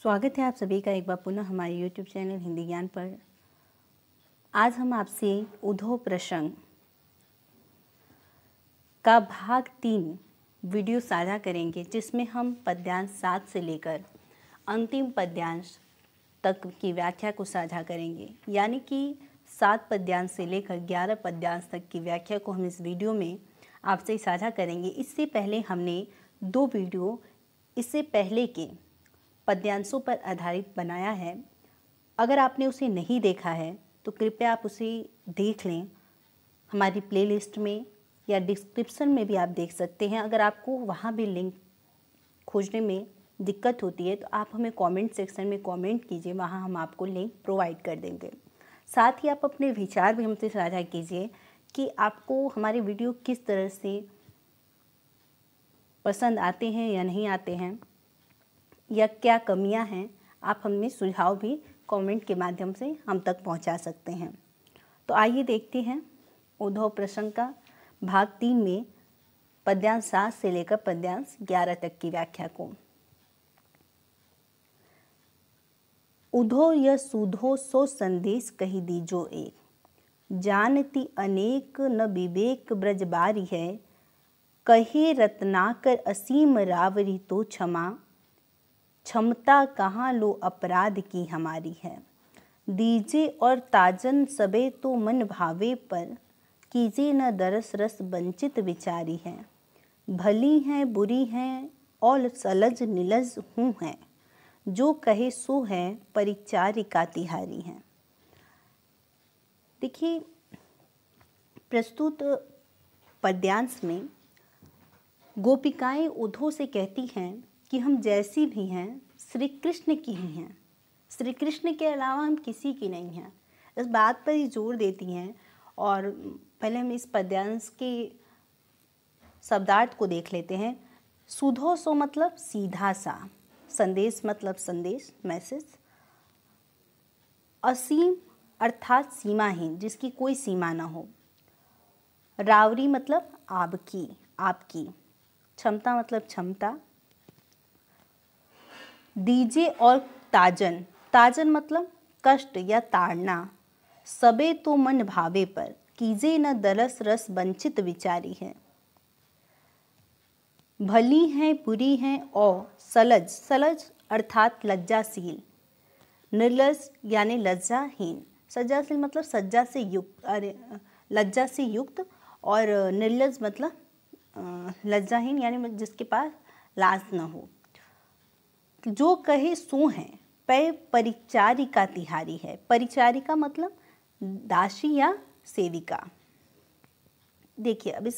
स्वागत है आप सभी का एक बार पुनः हमारे YouTube चैनल हिंदी ज्ञान पर। आज हम आपसे उद्धव प्रसंग का भाग 3 वीडियो साझा करेंगे, जिसमें हम पद्यांश 7 से लेकर अंतिम पद्यांश तक की व्याख्या को साझा करेंगे। यानी कि 7 पद्यांश से लेकर 11 पद्यांश तक की व्याख्या को हम इस वीडियो में आपसे साझा करेंगे। इससे पहले हमने 2 वीडियो इससे पहले के पद्यांशों पर आधारित बनाया है। अगर आपने उसे नहीं देखा है तो कृपया आप उसे देख लें। हमारी प्लेलिस्ट में या डिस्क्रिप्शन में भी आप देख सकते हैं। अगर आपको वहाँ भी लिंक खोजने में दिक्कत होती है तो आप हमें कमेंट सेक्शन में कमेंट कीजिए, वहाँ हम आपको लिंक प्रोवाइड कर देंगे। साथ ही आप अपने विचार भी हमसे साझा कीजिए कि आपको हमारे वीडियो किस तरह से पसंद आते हैं या नहीं आते हैं, या क्या कमियां हैं। आप हमें सुझाव भी कमेंट के माध्यम से हम तक पहुंचा सकते हैं। तो आइए देखते हैं उद्धव प्रसंग का भाग 3 में पद्यांश 7 से लेकर पद्यांश 11 तक की व्याख्या को। उद्धव यह सुधो सो संदेश कही दीजो एक, जानती अनेक न विवेक ब्रजबारी है, कहे रत्नाकर असीम रावरी तो क्षमा, क्षमता कहाँ लो अपराध की हमारी है। दीजे और ताजन सबे तो मन भावे पर, कीजे न दरस रस वंचित विचारी है। भली हैं बुरी हैं और सलज नीलज हूँ हैं, जो कहे सो है परिचारिका तिहारी हैं। देखिए, प्रस्तुत पद्यांश में गोपिकाएं उद्धव से कहती हैं कि हम जैसी भी हैं श्री कृष्ण की ही हैं, श्री कृष्ण के अलावा हम किसी की नहीं हैं। इस बात पर ही जोर देती हैं। और पहले हम इस पद्यांश के शब्दार्थ को देख लेते हैं। सुधो सो मतलब सीधा सा, संदेश मतलब संदेश, मैसेज। असीम अर्थात सीमाहीन, जिसकी कोई सीमा ना हो। रावरी मतलब आपकी, आपकी। क्षमता मतलब क्षमता। दीजे और ताजन, ताजन मतलब कष्ट या ताड़ना। सबे तो मन भावे पर, कीजे न दरस रस वंचित विचारी है। भली हैं बुरी हैं और सलज, सलज अर्थात लज्जाशील। निर्लज यानी लज्जाहीन। सज्जाशील मतलब सज्जा से युक्त, अरे लज्जा से युक्त। और निर्लज मतलब लज्जाहीन यानी जिसके पास लाज न हो। जो कहे सो है पे परिचारिका तिहारी है। परिचारिका मतलब दासी या सेविका। देखिए, अब इस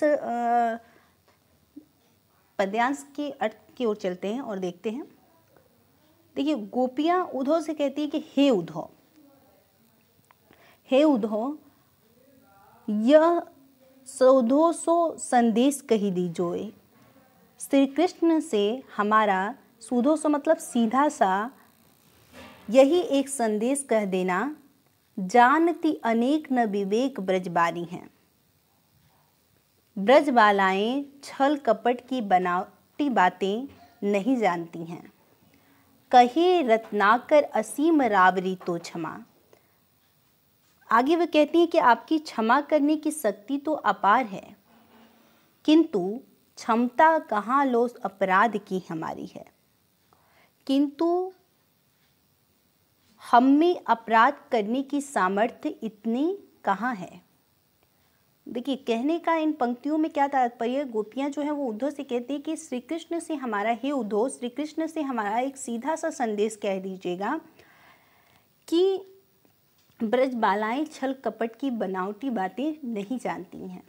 पद्यांश के अर्थ की ओर चलते हैं और देखते हैं। देखिए, गोपियां उद्धव से कहती है कि हे उद्धव, हे उद्धव, यह सुधो सो संदेश कही दीजोए। श्री कृष्ण से हमारा सुधो सो मतलब सीधा सा यही एक संदेश कह देना, जानती अनेक न विवेक ब्रजबारी हैं। ब्रजबालाएं छल कपट की बनावटी बातें नहीं जानती हैं। कहे रत्नाकर असीम रावरी तो क्षमा। आगे वे कहती हैं कि आपकी क्षमा करने की शक्ति तो अपार है, किंतु क्षमता कहाँ लो अपराध की हमारी है। किंतु हम में अपराध करने की सामर्थ्य इतनी कहाँ है। देखिए, कहने का इन पंक्तियों में क्या तात्पर्य। गोपियां जो है वो उद्धव से कहती है कि श्री कृष्ण से हमारा, हे उद्धव, श्री कृष्ण से हमारा एक सीधा सा संदेश कह दीजिएगा कि ब्रजबालाएं छल कपट की बनावटी बातें नहीं जानती हैं,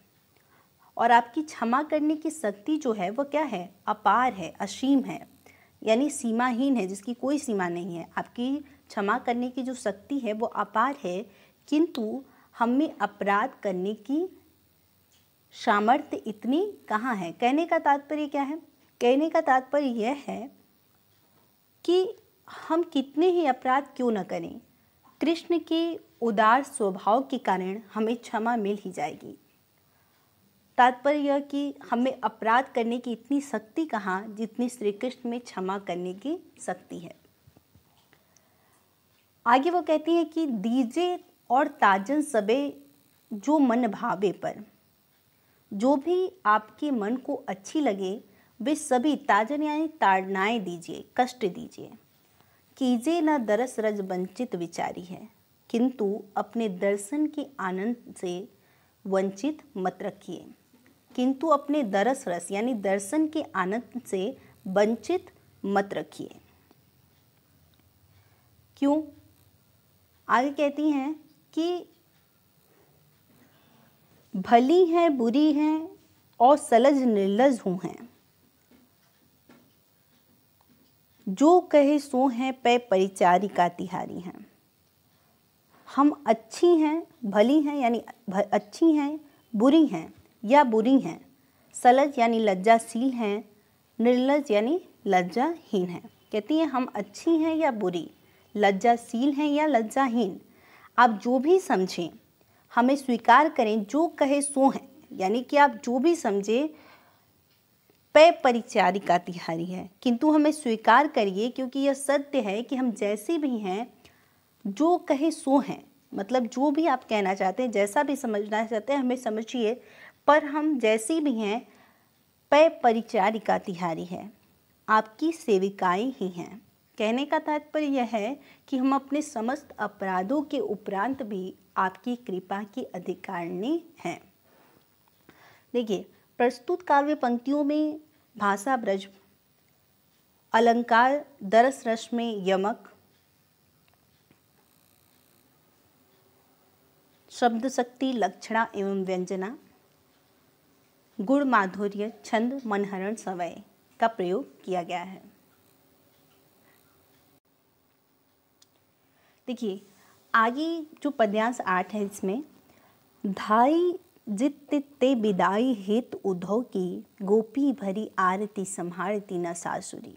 और आपकी क्षमा करने की शक्ति जो है वो क्या है, अपार है, असीम है, यानी सीमाहीन है, जिसकी कोई सीमा नहीं है। आपकी क्षमा करने की जो शक्ति है वो अपार है, किंतु हम में अपराध करने की सामर्थ्य इतनी कहाँ है। कहने का तात्पर्य क्या है। कहने का तात्पर्य यह है कि हम कितने ही अपराध क्यों न करें, कृष्ण के उदार स्वभाव के कारण हमें क्षमा मिल ही जाएगी। तात्पर्य यह कि हमें अपराध करने की इतनी शक्ति कहाँ, जितनी श्री कृष्ण में क्षमा करने की शक्ति है। आगे वो कहती हैं कि दीजे और ताजन सबे जो मन भावे पर, जो भी आपके मन को अच्छी लगे वे सभी ताजन यानी ताड़नाएं दीजिए, कष्ट दीजिए। कीजिए न दरस रज वंचित विचारी है, किंतु अपने दर्शन के आनंद से वंचित मत रखिए। किंतु अपने दरस रस यानी दर्शन के आनंद से वंचित मत रखिए। क्यों? आगे कहती हैं कि भली हैं बुरी हैं और सलज निर्लज हूँ हैं, जो कहे सो हैं पे परिचारिका तिहारी हैं। हम अच्छी हैं, भली हैं यानी अच्छी हैं, बुरी हैं या बुरी हैं, सलज यानी लज्जाशील हैं, निर्लज यानी लज्जाहीन हैं। कहती हैं हम अच्छी हैं या बुरी, लज्जाशील हैं या लज्जाहीन, आप जो भी समझें हमें स्वीकार करें, जो कहे सो हैं, यानी कि आप जो भी समझे पे परिचारिका तिहारी है, किंतु हमें स्वीकार करिए, क्योंकि यह सत्य है कि हम जैसे भी हैं, जो कहे सो हैं, मतलब जो भी आप कहना चाहते हैं, जैसा भी समझना चाहते हैं हमें समझिए, पर हम जैसी भी हैं पे परिचारिका तिहारी है, आपकी सेविकाएं ही हैं। कहने का तात्पर्य यह है कि हम अपने समस्त अपराधों के उपरांत भी आपकी कृपा की अधिकारिणी हैं। देखिए, प्रस्तुत काव्य पंक्तियों में भाषा ब्रज, अलंकार दरस रस में यमक, शब्द शक्ति लक्षणा एवं व्यंजना, गुण माधुर्य छंद मनहरण सवय का प्रयोग किया गया है। देखिए, आगे जो पद्यांश 8 है इसमें धाई जित ते विदाई हेत उद्धव की, गोपी भरी आरती संहारती न सासुरी।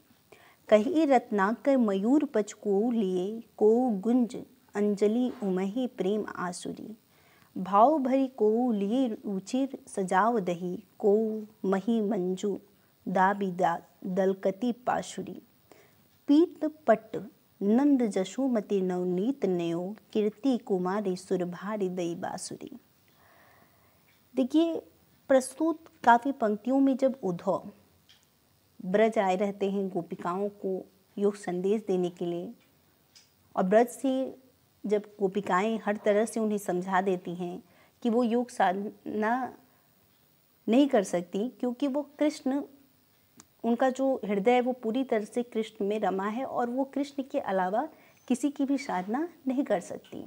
कही रत्नाकर मयूर पच को लिए, को गुंज अंजलि उमहि प्रेम आसुरी। भाव भरी को लिए रुचिर सजाव दही, को मही मंजू दाबी दलकती पाशुरी। पीत पट नंद जशोमति नवनीत नयो, कीर्ति कुमारी सुरभारी दई बासुरी। देखिए, प्रस्तुत काफ़ी पंक्तियों में जब उद्धव ब्रज आए रहते हैं गोपिकाओं को योग संदेश देने के लिए, और ब्रज से जब गोपिकाएं हर तरह से उन्हें समझा देती हैं कि वो योग साधना नहीं कर सकती, क्योंकि वो कृष्ण, उनका जो हृदय है वो पूरी तरह से कृष्ण में रमा है और वो कृष्ण के अलावा किसी की भी साधना नहीं कर सकती।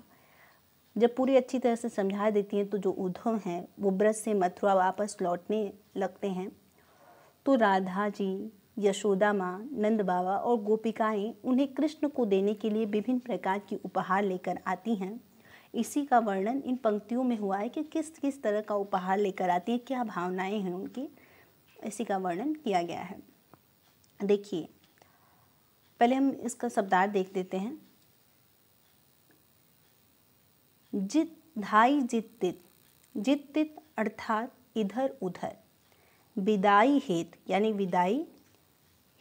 जब पूरी अच्छी तरह से समझा देती हैं तो जो उद्धव हैं वो ब्रज से मथुरा वापस लौटने लगते हैं, तो राधा जी, यशोदा माँ, नंद बाबा और गोपिकाएं उन्हें कृष्ण को देने के लिए विभिन्न प्रकार की उपहार लेकर आती हैं। इसी का वर्णन इन पंक्तियों में हुआ है कि किस किस तरह का उपहार लेकर आती हैं, क्या भावनाएं हैं उनकी, इसी का वर्णन किया गया है। देखिए, पहले हम इसका शब्दार्थ देख देते हैं। जित धाई जित तित अर्थात इधर उधर, विदाई हेत यानी विदाई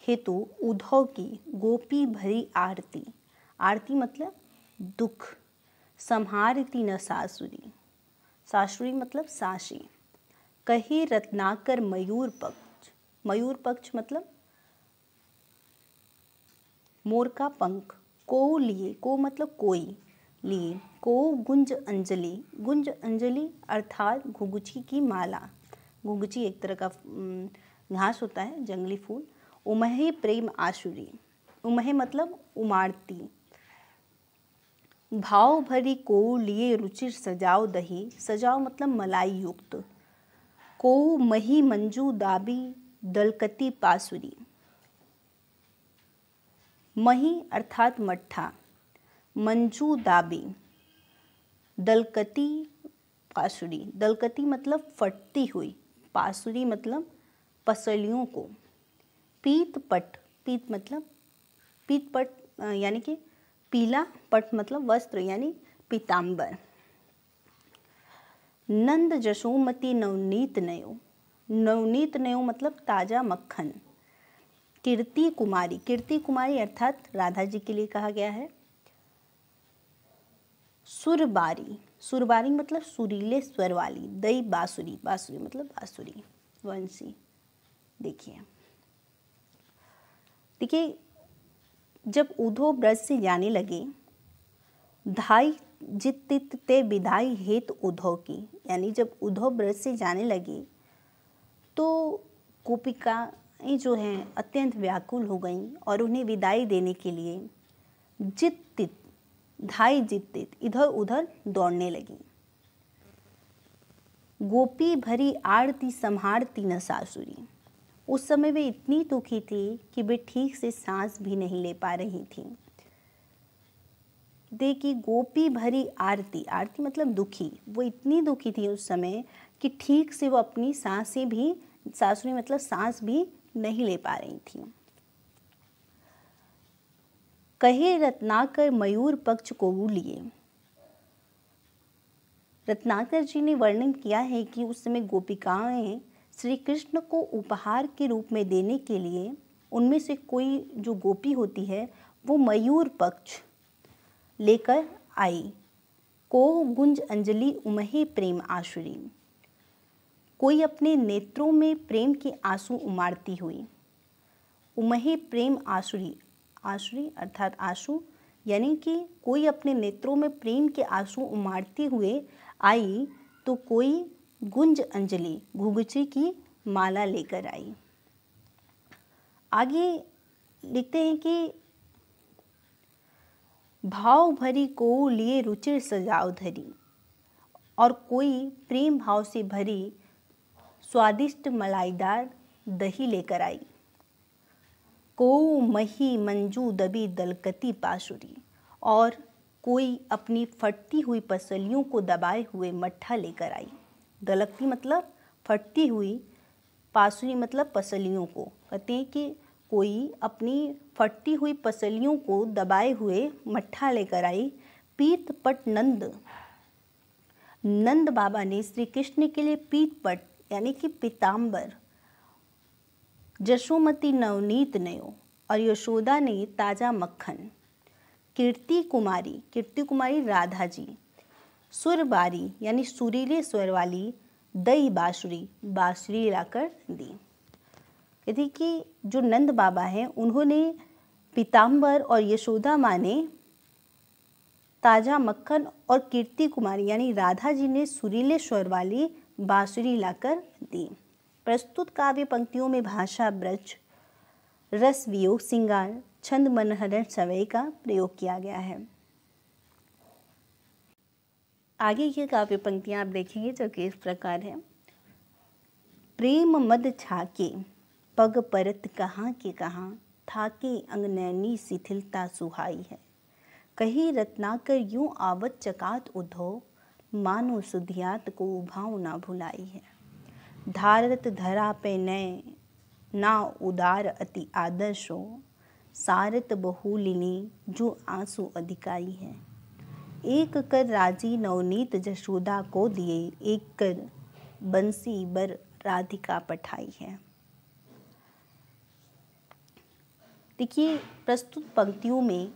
हेतु, उद्धव की गोपी भरी आरती, आरती मतलब दुख, संहारती न सासुरी, सासुरी मतलब सासी। कही रत्नाकर मयूर पक्ष, मयूर पक्ष मतलब मोर का पंख, को लिए, को मतलब कोई, लिए, को गुंज अंजलि, गुंज अंजलि अर्थात घुघुची की माला, घुघुची एक तरह का घास होता है, जंगली फूल। उमहे प्रेम आशुरी, उमहे मतलब उमाड़ती। भाव भरी को लिए रुचिर सजाओ दही, सजाओ मतलब मलाई युक्त। को मही मंजू दाबी दलकती पासुरी, मही अर्थात मट्ठा, मंजू दाबी, दलकती पासुरी, दलकती मतलब फटती हुई, पासुरी मतलब पसलियों को। पीत पट, पीत मतलब पीत पट यानी कि पीला, पट मतलब वस्त्र यानी पीतांबर। नंद जशोमती नवनीत नयो, नवनीत नयो मतलब ताजा मक्खन। कीर्ति कुमारी, कीर्ति कुमारी अर्थात राधा जी के लिए कहा गया है। सुरबारी, सुरबारी मतलब सुरीले स्वर वाली। दई बांसुरी, बांसुरी मतलब बांसुरी, वंशी। देखिए देखिए, जब उधो ब्रज से जाने लगे, धाई जित ते विदाई हेत उधो की, यानी जब उधो ब्रज से जाने लगे तो गोपिकाएं जो हैं अत्यंत व्याकुल हो गईं और उन्हें विदाई देने के लिए जित धाई जित इधर उधर दौड़ने लगी। गोपी भरी आरती संहारती न सासुरी, उस समय वे इतनी दुखी थी कि वे ठीक से सांस भी नहीं ले पा रही थी। देखिए, गोपी भरी आरती, आरती मतलब दुखी, वो इतनी दुखी थी उस समय कि ठीक से वो अपनी सांसें भी, सासुरी मतलब सांस भी नहीं ले पा रही थी। कहे रत्नाकर मयूर पक्ष को लिए, रत्नाकर जी ने वर्णन किया है कि उस समय गोपिकाएं श्री कृष्ण को उपहार के रूप में देने के लिए, उनमें से कोई जो गोपी होती है वो मयूर पक्ष लेकर आई। को गुंज अंजलि उमहे प्रेम आशुरी, कोई अपने नेत्रों में प्रेम के आंसू उमारती हुई। उमहे प्रेम आशुरी, आशुरी अर्थात आंसू, यानी कि कोई अपने नेत्रों में प्रेम के आंसू उमारते हुए आई तो कोई गुंज अंजलि, घुघुची की माला लेकर आई। आगे लिखते हैं कि भाव भरी को लिए रुचिर सजाव धरी, और कोई प्रेम भाव से भरी स्वादिष्ट मलाईदार दही लेकर आई। को मही मंजू दबी दलकती पाशुरी, और कोई अपनी फटती हुई पसलियों को दबाए हुए मट्ठा लेकर आई। दलकती मतलब फटती हुई, पाशुरी मतलब पसलियों को। कहते हैं कि कोई अपनी फटती हुई पसलियों को दबाए हुए मट्ठा लेकर आई। पीत पट नंद, नंद बाबा ने श्री कृष्ण के लिए पीत पट यानी कि पीताम्बर, जशोमती नवनीत नयो और यशोदा ने ताजा मक्खन, कीर्ति कुमारी, कीर्ति कुमारी राधा जी, सुरबारी यानी सुरीले स्वर वाली दई बांसुरी, बांसुरी लाकर दी। यदि कि जो नंद बाबा हैं उन्होंने पीताम्बर और यशोदा माँ ने ताजा मक्खन और कीर्ति कुमारी यानी राधा जी ने सुरीले स्वर वाली बांसुरी लाकर दी। प्रस्तुत काव्य पंक्तियों में भाषा ब्रज, रस वियोग सिंगार, छंद मनहरण सवय का प्रयोग किया गया है। आगे की काव्य पंक्तियां आप देखेंगे जो कि इस प्रकार है। प्रेम मद छाके पग परत कहाँ के कहाँ, थाके अंग नैनी शिथिलता सुहाई है। कही रत्नाकर यूं आवत चकात उधो, मानो सुधियात को उभाव ना भुलाई है। धारत धरा पे नय ना उदार अति आदर्शो, सारत बहुलिनी जो आंसू अधिकाई है। एक कर राजी नवनीत जशोदा को दिए, एक कर बंसी बर राधिका पठाई है। देखिए, प्रस्तुत पंक्तियों में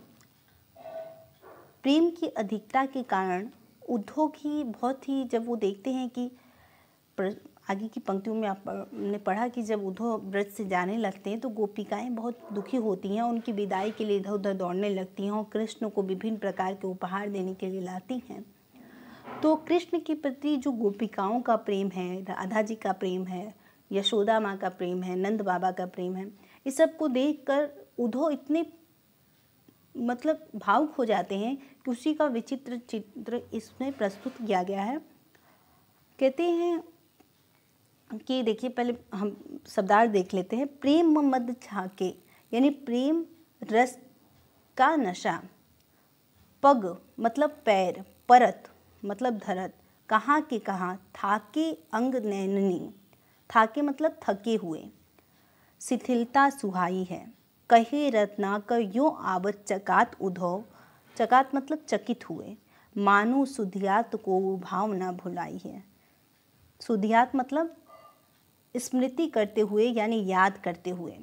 प्रेम की अधिकता के कारण उद्धव की बहुत ही, जब वो देखते हैं कि आगे की पंक्तियों में आपने पढ़ा कि जब उद्धव ब्रज से जाने लगते हैं तो गोपिकाएं बहुत दुखी होती हैं, उनकी विदाई के लिए इधर उधर दौड़ने लगती हैं और कृष्ण को विभिन्न प्रकार के उपहार देने के लिए लाती हैं। तो कृष्ण के प्रति जो गोपिकाओं का प्रेम है, राधा जी का प्रेम है, यशोदा माँ का प्रेम है, नंद बाबा का प्रेम है, इस सब को देखकर उद्धव इतने मतलब भावुक हो जाते हैं कि उसी का विचित्र चित्र इसमें प्रस्तुत किया गया है। कहते हैं कि देखिए, पहले हम शब्दार्थ देख लेते हैं। प्रेम मद छाके यानी प्रेम रस का नशा, पग मतलब पैर, परत मतलब धरत, कहाँ के कहाँ, थाके अंग नैननी, थाके मतलब थके हुए, शिथिलता सुहाई है। कहे रत्नाकर यो आवत चकात उधो, चकात मतलब चकित हुए, मानो सुधियात को भाव ना भुलाई है। सुधियात मतलब स्मृति करते हुए यानी याद करते हुए।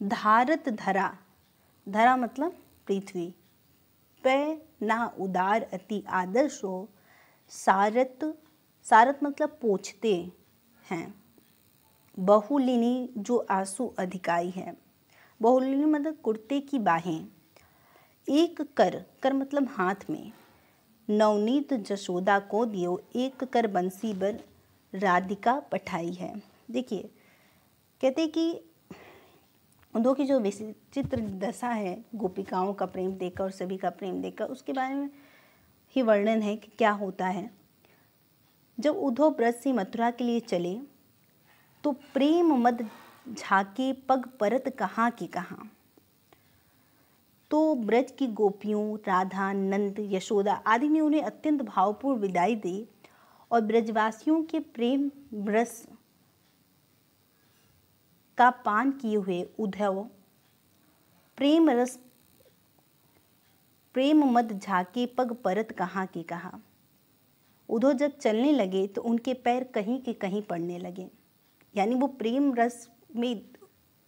धारत धरा, धरा मतलब पृथ्वी, पे ना उदार अति आदर्शो, सारत मतलब पोंछते हैं, बहुलिनी जो आंसू अधिकाई है। बहुलिनी मतलब कुर्ते की बाहें। एक कर मतलब हाथ में, नवनीत जशोदा को दियो, एक कर बंसी बर राधिका पठाई है। देखिए कहते कि उद्धव की जो विचित्र दशा है गोपिकाओं का प्रेम देखकर और सभी का प्रेम देखकर, उसके बारे में ही वर्णन है कि क्या होता है। जब उद्धव ब्रज से मथुरा के लिए चले तो प्रेम मद झाके पग परत कहाँ की कहाँ। तो ब्रज की गोपियों राधा, नंद, यशोदा आदि ने उन्हें अत्यंत भावपूर्ण विदाई दी और ब्रजवासियों के प्रेम रस का पान किए हुए उद्धव प्रेम मद झाके पग परत कहाँ की कहाँ। उद्धव जब चलने लगे तो उनके पैर कहीं के कहीं पड़ने लगे, यानी वो प्रेम रस में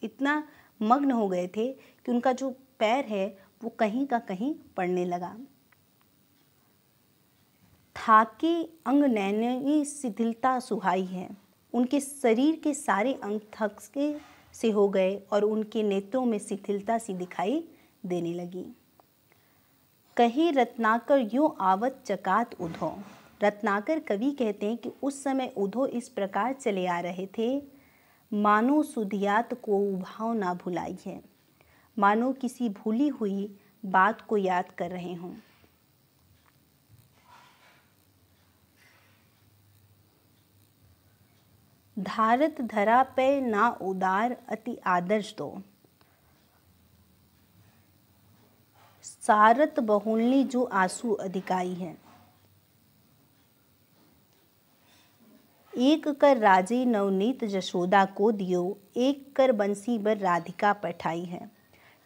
इतना मग्न हो गए थे कि उनका जो पैर है वो कहीं का कहीं पड़ने लगा। थाके अंग नैनी शिथिलता सुहाई है, उनके शरीर के सारे अंग थके से हो गए और उनके नेत्रों में शिथिलता सी दिखाई देने लगी। कही रत्नाकर यूं आवत चकात उद्धव। रत्नाकर कवि कहते हैं कि उस समय उद्धव इस प्रकार चले आ रहे थे, मानो सुधियात को भाव ना भुलाई है, मानो किसी भूली हुई बात को याद कर रहे हों। धारत धरा पे ना उदार अति आदर्श दो, सारत बहुलनी जो आंसू अधिकाई है। एक कर राजे नवनीत जशोदा को दियो, एक कर बंसी बर राधिका पठाई है।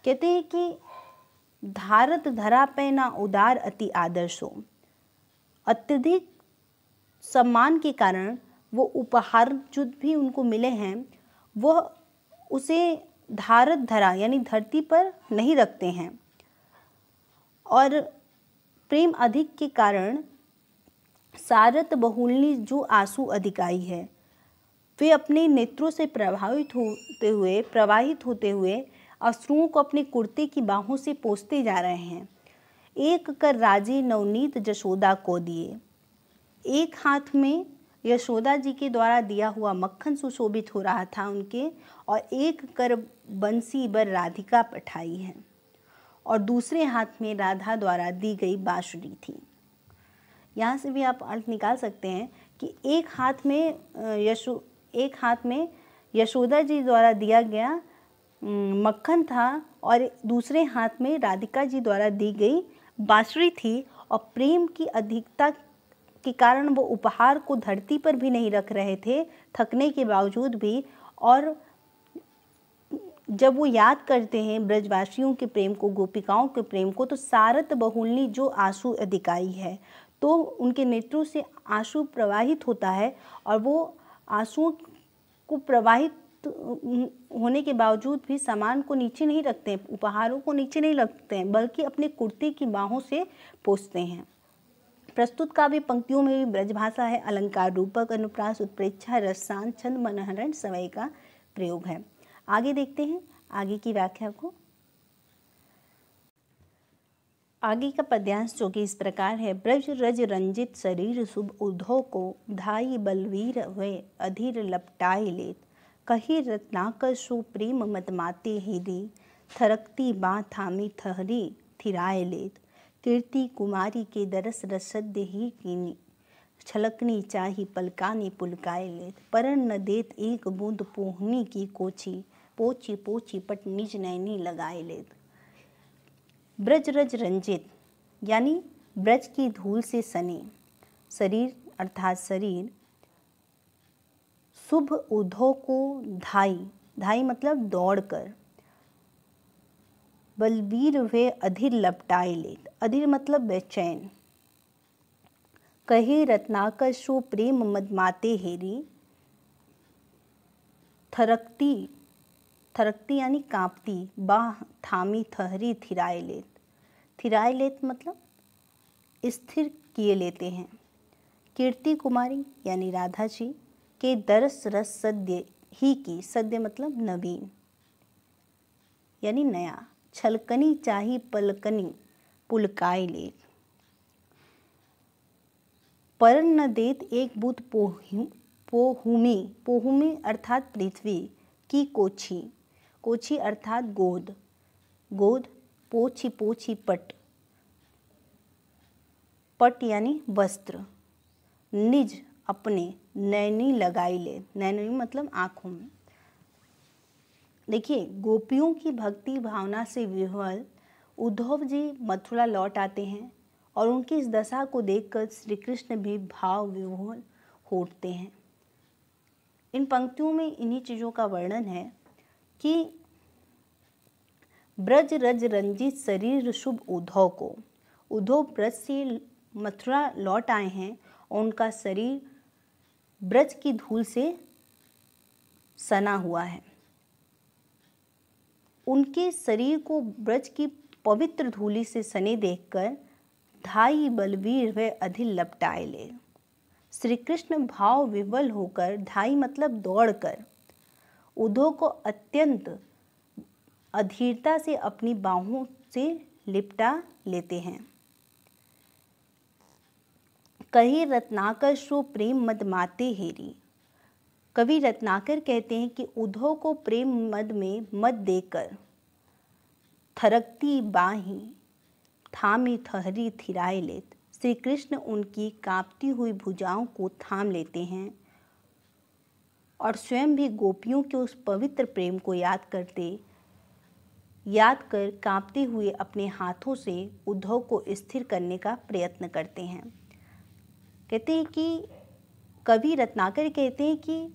कहते हैं कि धारत धरा पे ना उदार अति आदर्शो, अत्यधिक सम्मान के कारण वो उपहार जो भी उनको मिले हैं वह उसे धारत धरा यानी धरती पर नहीं रखते हैं, और प्रेम अधिक के कारण सारत बहुलनी जो आंसू अधिकाई है, वे अपने नेत्रों से प्रवाहित होते हुए अश्रुओं को अपने कुर्ते की बाहों से पोंछते जा रहे हैं। एक कर राजे नवनीत जशोदा को दिए, एक हाथ में यशोदा जी के द्वारा दिया हुआ मक्खन सुशोभित हो रहा था उनके, और एक कर बंसी बर राधिका पठाई है, और दूसरे हाथ में राधा द्वारा दी गई बांसुरी थी। यहाँ से भी आप अर्थ निकाल सकते हैं कि एक हाथ में यशोदा जी द्वारा दिया गया मक्खन था और दूसरे हाथ में राधिका जी द्वारा दी गई बांसुरी थी, और प्रेम की अधिकता के कारण वो उपहार को धरती पर भी नहीं रख रहे थे थकने के बावजूद भी। और जब वो याद करते हैं ब्रजवासियों के प्रेम को, गोपिकाओं के प्रेम को, तो सारत बहुलनी जो आंसू अधिकाई है, तो उनके नेत्रों से आंसू प्रवाहित होता है, और वो आंसुओं को प्रवाहित होने के बावजूद भी सामान को नीचे नहीं रखते हैं, उपहारों को नीचे नहीं रखते हैं, बल्कि अपने कुर्ते की बाहों से पोंछते हैं। प्रस्तुत काव्य पंक्तियों में भी ब्रजभाषा है, अलंकार रूपक, अनुप्रास, उत्प्रेक्षा, रसायन, छंद, मनहरण, समय का प्रयोग है। आगे देखते हैं आगे की व्याख्या को। आगे का पद्यांश जो कि इस प्रकार है। ब्रज रज रंजित शरीर शुभ उद्धव को, धाई बलवीर वे अधीर लपटाए लेत, कही रत्नाकर सुप्रेम मदमाते हिरी, थरकती बाँ थामी थहरी थिराए लेत, कीर्ति कुमारी के दरस रसद ही कीनी, छलकनी चाही पलकानी पुलकाए लेत, परन न देत एक बूंद पोहनी की कोची, पोची पोची पट निज नैनी लगाए लेत। ब्रज रज रंजित यानी ब्रज की धूल से सने शरीर अर्थात शरीर, शुभ उद्धव को धाई मतलब दौड़कर, बलबीर वे अधीर लपटाए लेत, अधीर मतलब बेचैन, कहे रत्नाकर शो प्रेम मदमाते हेरी, थरकती यानी कांपती, बाह थामी थहरी थिराए लेत, थिराए लेत मतलब स्थिर किए लेते हैं। कीर्ति कुमारी यानी राधा जी के दरस रस सद्य ही की, सद्य मतलब नवीन यानी नया, छलकनी चाही पलकनी पुलकाय ले, पर न देत एक बूथ पोहुमी, पोहुमी अर्थात पृथ्वी की कोछी, कोछी अर्थात गोद, गोद पोछी पोछी पट, पट यानी वस्त्र, निज अपने नैनी लगाई ले, नैनी मतलब आँखों में। देखिए, गोपियों की भक्ति भावना से विह्वल उद्धव जी मथुरा लौट आते हैं और उनकी इस दशा को देखकर श्री कृष्ण भी भाव विह्वल हो उठते हैं। इन पंक्तियों में इन्हीं चीज़ों का वर्णन है कि ब्रज रज रंजित शरीर शुभ उद्धव को, उद्धव ब्रज से मथुरा लौट आए हैं और उनका शरीर ब्रज की धूल से सना हुआ है। उनके शरीर को ब्रज की पवित्र धूलि से सने देखकर धाई बलवीर व अधि लपटाए ले, श्री कृष्ण भाव विवल होकर, धाई मतलब दौड़कर, उद्धव को अत्यंत अधीरता से अपनी बाहों से लिपटा लेते हैं। कही रत्नाकर सो प्रेम मद माते हेरी, कवि रत्नाकर कहते हैं कि उद्धव को प्रेम मद में मत देकर थरकती बाही थामी थहरी थिराए लेत, श्री कृष्ण उनकी कांपती हुई भुजाओं को थाम लेते हैं और स्वयं भी गोपियों के उस पवित्र प्रेम को याद कर कांपते हुए अपने हाथों से उद्धव को स्थिर करने का प्रयत्न करते हैं। कहते हैं कि कवि रत्नाकर कहते हैं कि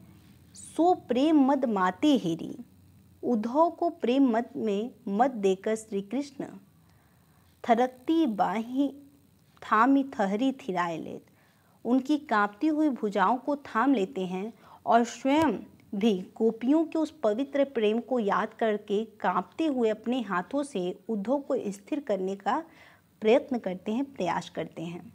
सो प्रेम मद माते हेरी, उद्धव को प्रेम मद में मत देकर श्री कृष्ण थरकती बाही थामी थहरी थिराए लेत, उनकी कांपती हुई भुजाओं को थाम लेते हैं और स्वयं भी गोपियों के उस पवित्र प्रेम को याद करके कांपते हुए अपने हाथों से उद्धव को स्थिर करने का प्रयत्न करते हैं, प्रयास करते हैं।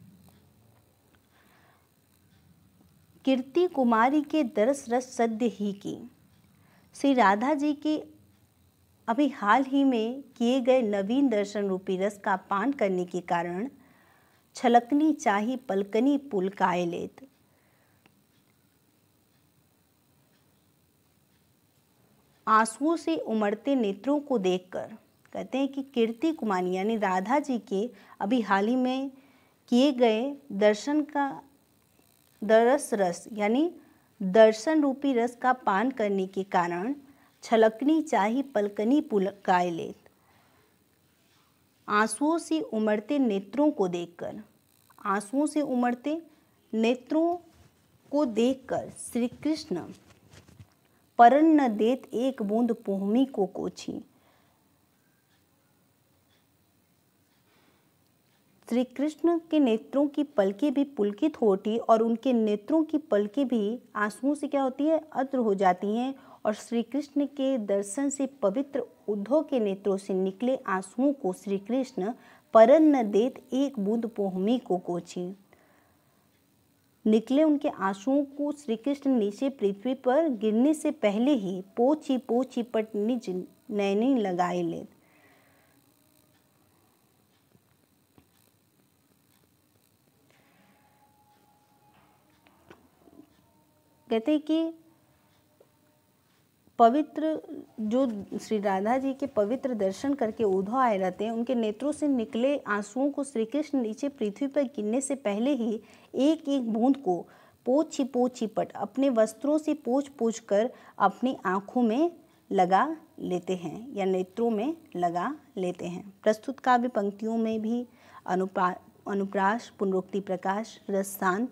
कीर्ति कुमारी के दरस रस सद्य ही की, श्री राधा जी के अभी हाल ही में किए गए नवीन दर्शन रूपी रस का पान करने के कारण छलकनी चाही पलकनी पुलकाए लेत, आंसुओं से उमड़ते नेत्रों को देखकर, कहते हैं कि कीर्ति कुमारी यानी राधा जी के अभी हाल ही में किए गए दर्शन का दरस रस यानी दर्शन रूपी रस का पान करने के कारण छलकनी चाही पलकनी पुलकाए लेत, आंसुओं से उमड़ते नेत्रों को देखकर, आंसुओं से उमड़ते नेत्रों को देखकर श्री कृष्ण परन न देत एक बूंद पोहमी को कोछी, श्री कृष्ण के नेत्रों की पलकें भी पुलकित होती और उनके नेत्रों की पलकें भी आंसुओं से क्या होती है, अद्र हो जाती हैं और श्री कृष्ण के दर्शन से पवित्र उद्धव के नेत्रों से निकले आंसुओं को श्री कृष्ण परन न देत एक बूंद पोहमी को कोछी, निकले उनके आंसुओं को श्री कृष्ण नीचे पृथ्वी पर गिरने से पहले ही पोछी पोछी पट निज नैनी लगाए ले, कहते हैं कि पवित्र जो श्री राधा जी के पवित्र दर्शन करके उद्धव आए रहते हैं, उनके नेत्रों से निकले आंसुओं को श्री कृष्ण नीचे पृथ्वी पर गिरने से पहले ही एक एक बूंद को पोछी पोछी पट अपने वस्त्रों से पोंछ पोंछ कर अपनी आँखों में लगा लेते हैं या नेत्रों में लगा लेते हैं। प्रस्तुत काव्य पंक्तियों में भी अनुप्रास, पुनरुक्ति प्रकाश, रसशांत,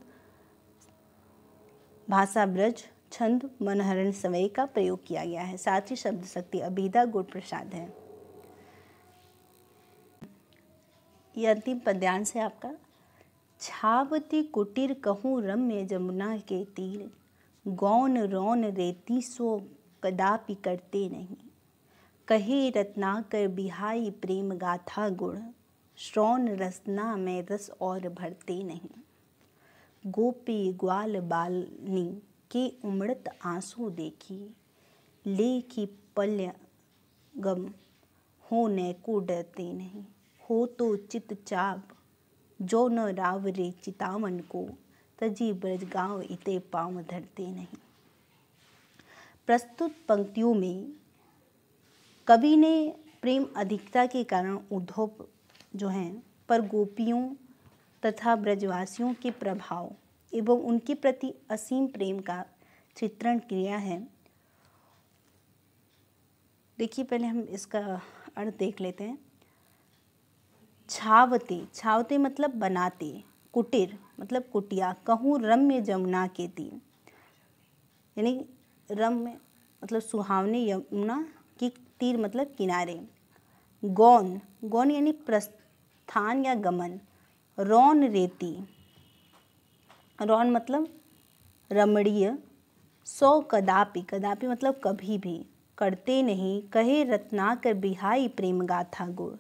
भाषा ब्रज, छंद, मनहरण सवई का प्रयोग किया गया है। साथ ही शब्द शक्ति अभिधा गुण प्रसाद है। यह अंतिम पद्यांश है आपका। छावती कुटीर कहूँ रम्य जमुना के तीर, गौन रौन रेती सो कदापि करते नहीं, कहे रत्नाकर बिहाई प्रेम गाथा गुण, श्रवण रसना में रस और भरते नहीं। गोपी ग्वाल बालनी के उमड़त आंसू देखी, लेखी पल्य गम हो न को डरते नहीं। हो तो चित चाप जो न रावरे चितावन को, तजी ब्रज गाँव इते पाँव धरते नहीं। प्रस्तुत पंक्तियों में कवि ने प्रेम अधिकता के कारण उद्धव जो हैं पर गोपियों तथा ब्रजवासियों के प्रभाव एवं उनके प्रति असीम प्रेम का चित्रण किया है। देखिए, पहले हम इसका अर्थ देख लेते हैं। छावते, छावते मतलब बनाते, कुटीर मतलब कुटिया, कहूँ रम्य जमुना के तीर, यानी रम्य मतलब सुहावने यमुना की तीर मतलब किनारे। गौन, गौन यानी प्रस्थान या गमन। रौन रेती, रौन मतलब रमणीय। सौ कदापि, कदापि मतलब कभी भी, करते नहीं। कहे रत्नाकर बिहाई प्रेम गाथा गुड़,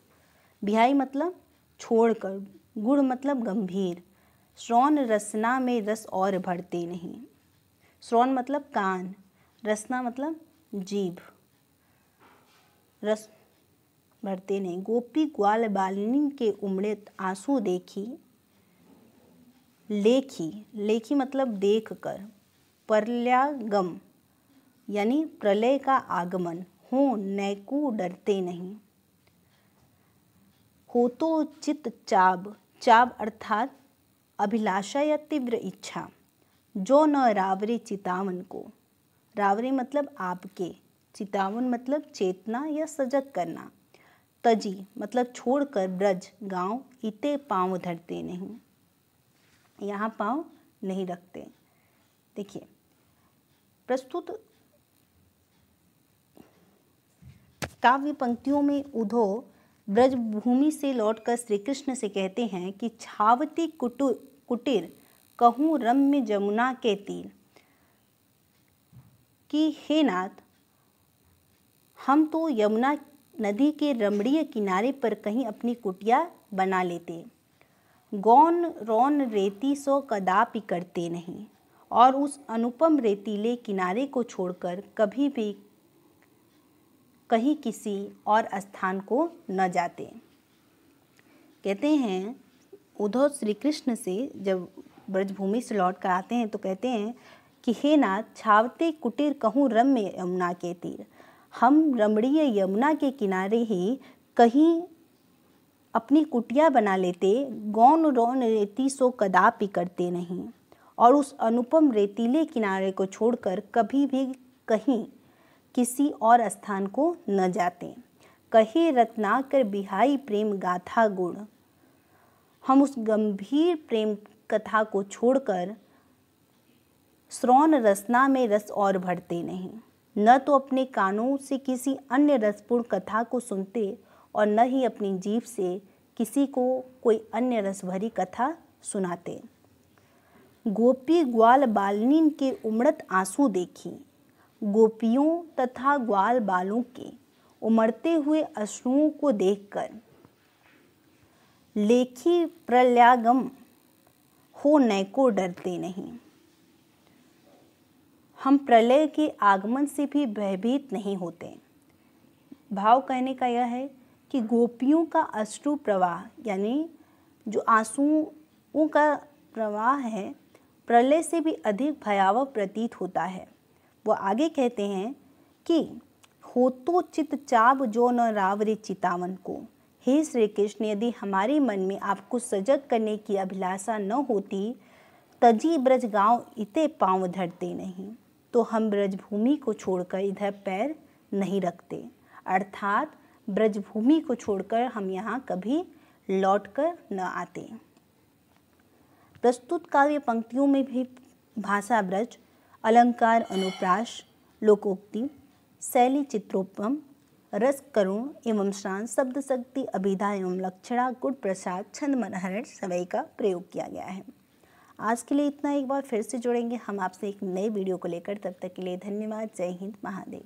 बिहाई मतलब छोड़कर, गुड़ मतलब गंभीर। श्रवण रसना में रस और भरते नहीं, श्रवण मतलब कान, रसना मतलब जीभ, रस भरते नहीं। गोपी ग्वाल बालिनी के उमड़े आंसू देखी, लेखी, लेखी मतलब देख कर। प्रलयागम यानी प्रलय का आगमन। हो नैकू डरते नहीं। हो तो चित चाब, चाब अर्थात अभिलाषा या तीव्र इच्छा। जो न रावरे चितावन को, रावरे मतलब आपके, चितावन मतलब चेतना या सजग करना। तजी मतलब छोड़कर, ब्रज गांव इते पाँव धरते नहीं, यहाँ पाँव नहीं रखते। देखिए, प्रस्तुत काव्य पंक्तियों में उद्धव ब्रज भूमि से लौटकर श्री कृष्ण से कहते हैं कि छावती कुटीर कहूँ रम्य जमुना के तीर, कि हे नाथ, हम तो यमुना नदी के रमणीय किनारे पर कहीं अपनी कुटिया बना लेते। गौन रौन रेती सो कदापि करते नहीं, और उस अनुपम रेतीले किनारे को छोड़कर कभी भी कहीं किसी और स्थान को न जाते। कहते हैं उद्धव श्री कृष्ण से जब ब्रजभूमि से लौट कर आते हैं तो कहते हैं कि हे नाथ, छावते कुटीर कहूँ रम्य यमुना के तीर, हम रमणीय यमुना के किनारे ही कहीं अपनी कुटिया बना लेते। गौन रौन रेती सो कदापि करते नहीं, और उस अनुपम रेतीले किनारे को छोड़कर कभी भी कहीं किसी और स्थान को न जाते। कहे रत्नाकर बिहाई प्रेम गाथा गुण, हम उस गंभीर प्रेम कथा को छोड़कर श्रवण रसना में रस और भरते नहीं। न तो अपने कानों से किसी अन्य रसपूर्ण कथा को सुनते और न ही अपनी जीभ से किसी को कोई अन्य रस भरी कथा सुनाते। गोपी ग्वाल बालिनी के उमड़त आंसू देखी, गोपियों तथा ग्वाल बालों के उमड़ते हुए अश्रुओं को देखकर लेखी प्रलयागम हो नैको डरते नहीं, हम प्रलय के आगमन से भी भयभीत नहीं होते। भाव कहने का यह है कि गोपियों का अश्रु प्रवाह यानी जो आंसुओं का प्रवाह है प्रलय से भी अधिक भयावह प्रतीत होता है। वो आगे कहते हैं कि हो तो चित चाब जो न रावरे चितावन को, हे श्री कृष्ण, यदि हमारे मन में आपको सजग करने की अभिलाषा न होती, तजी ब्रज गाँव इते पाँव धरते नहीं, तो हम ब्रजभूमि को छोड़कर इधर पैर नहीं रखते। अर्थात ब्रजभूमि को छोड़कर हम यहाँ कभी लौटकर न आते। प्रस्तुत काव्य पंक्तियों में भी भाषा ब्रज, अलंकार अनुप्रास, लोकोक्ति, शैली चित्रोपम, रस करुण एवं श्रांत, शब्द शक्ति, अभिधा एवं लक्षणा, गुण प्रसाद, छंद मनहरण सवई का प्रयोग किया गया है। आज के लिए इतना। एक बार फिर से जुड़ेंगे हम आपसे एक नए वीडियो को लेकर। तब तक के लिए धन्यवाद। जय हिंद, महादेव।